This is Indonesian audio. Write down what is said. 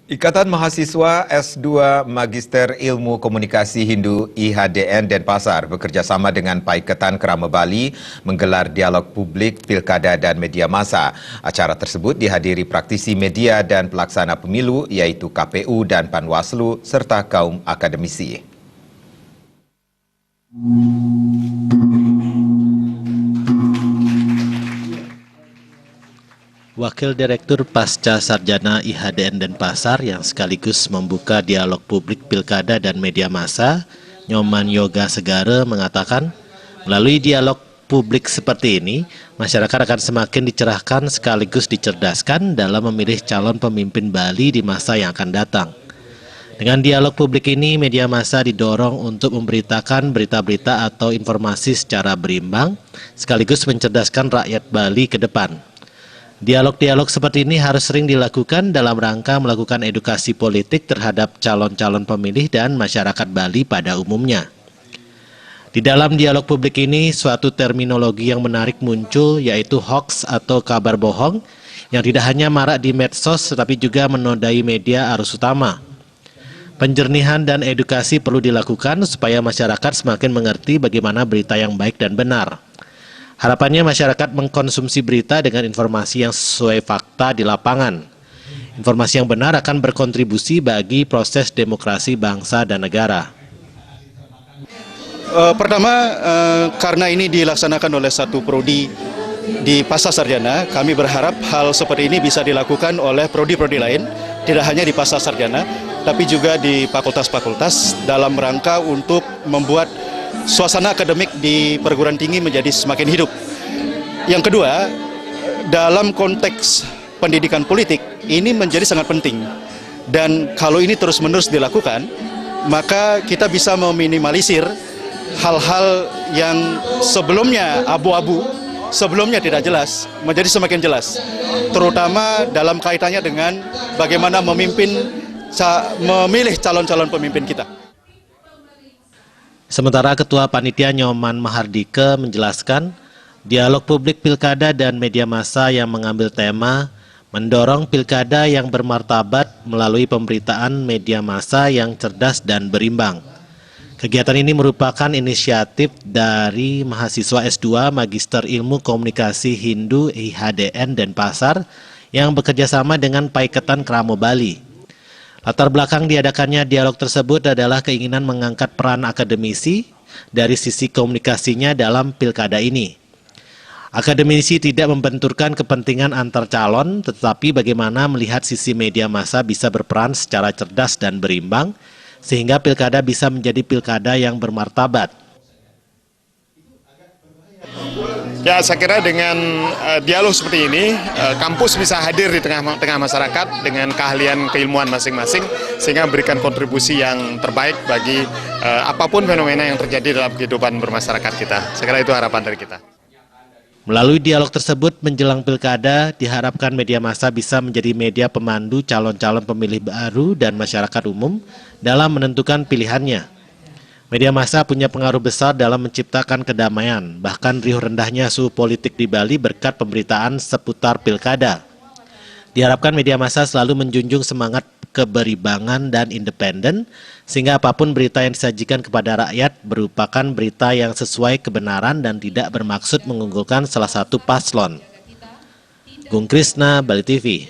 Ikatan Mahasiswa S2 Magister Ilmu Komunikasi Hindu IHDN Denpasar bekerja sama dengan Paiketan Krama Bali menggelar dialog publik pilkada dan media massa. Acara tersebut dihadiri praktisi media dan pelaksana pemilu yaitu KPU dan Panwaslu serta kaum akademisi. Wakil Direktur Pasca Sarjana IHDN Denpasar yang sekaligus membuka dialog publik pilkada dan media massa, Nyoman Yoga Segara mengatakan, melalui dialog publik seperti ini, masyarakat akan semakin dicerahkan sekaligus dicerdaskan dalam memilih calon pemimpin Bali di masa yang akan datang. Dengan dialog publik ini, media massa didorong untuk memberitakan berita-berita atau informasi secara berimbang, sekaligus mencerdaskan rakyat Bali ke depan. Dialog-dialog seperti ini harus sering dilakukan dalam rangka melakukan edukasi politik terhadap calon-calon pemilih dan masyarakat Bali pada umumnya. Di dalam dialog publik ini, suatu terminologi yang menarik muncul yaitu hoax atau kabar bohong yang tidak hanya marak di medsos tetapi juga menodai media arus utama. Penjernihan dan edukasi perlu dilakukan supaya masyarakat semakin mengerti bagaimana berita yang baik dan benar. Harapannya masyarakat mengkonsumsi berita dengan informasi yang sesuai fakta di lapangan. Informasi yang benar akan berkontribusi bagi proses demokrasi bangsa dan negara. Pertama, karena ini dilaksanakan oleh satu prodi di Pasca Sarjana, kami berharap hal seperti ini bisa dilakukan oleh prodi-prodi lain, tidak hanya di Pasca Sarjana, tapi juga di fakultas-fakultas dalam rangka untuk membuat suasana akademik di perguruan tinggi menjadi semakin hidup. Yang kedua, dalam konteks pendidikan politik, ini menjadi sangat penting. Dan kalau ini terus-menerus dilakukan, maka kita bisa meminimalisir hal-hal yang sebelumnya abu-abu, sebelumnya tidak jelas, menjadi semakin jelas. Terutama dalam kaitannya dengan bagaimana memilih calon-calon pemimpin kita. Sementara Ketua Panitia Nyoman Mahardika menjelaskan, dialog publik pilkada dan media massa yang mengambil tema mendorong pilkada yang bermartabat melalui pemberitaan media massa yang cerdas dan berimbang. Kegiatan ini merupakan inisiatif dari mahasiswa S2 Magister Ilmu Komunikasi Hindu IHDN Denpasar yang bekerjasama dengan Paiketan Krama Bali. Latar belakang diadakannya dialog tersebut adalah keinginan mengangkat peran akademisi dari sisi komunikasinya dalam pilkada ini. Akademisi tidak membenturkan kepentingan antar calon, tetapi bagaimana melihat sisi media massa bisa berperan secara cerdas dan berimbang, sehingga pilkada bisa menjadi pilkada yang bermartabat. Ya, saya kira dengan dialog seperti ini, kampus bisa hadir di tengah masyarakat dengan keahlian keilmuan masing-masing, sehingga memberikan kontribusi yang terbaik bagi apapun fenomena yang terjadi dalam kehidupan bermasyarakat kita. Saya kira itu harapan dari kita. Melalui dialog tersebut menjelang pilkada, diharapkan media massa bisa menjadi media pemandu calon-calon pemilih baru dan masyarakat umum dalam menentukan pilihannya. Media massa punya pengaruh besar dalam menciptakan kedamaian, bahkan riuh rendahnya suhu politik di Bali berkat pemberitaan seputar pilkada. Diharapkan media massa selalu menjunjung semangat keberimbangan dan independen, sehingga apapun berita yang disajikan kepada rakyat merupakan berita yang sesuai kebenaran dan tidak bermaksud mengunggulkan salah satu paslon. Gung Krisna, Bali TV.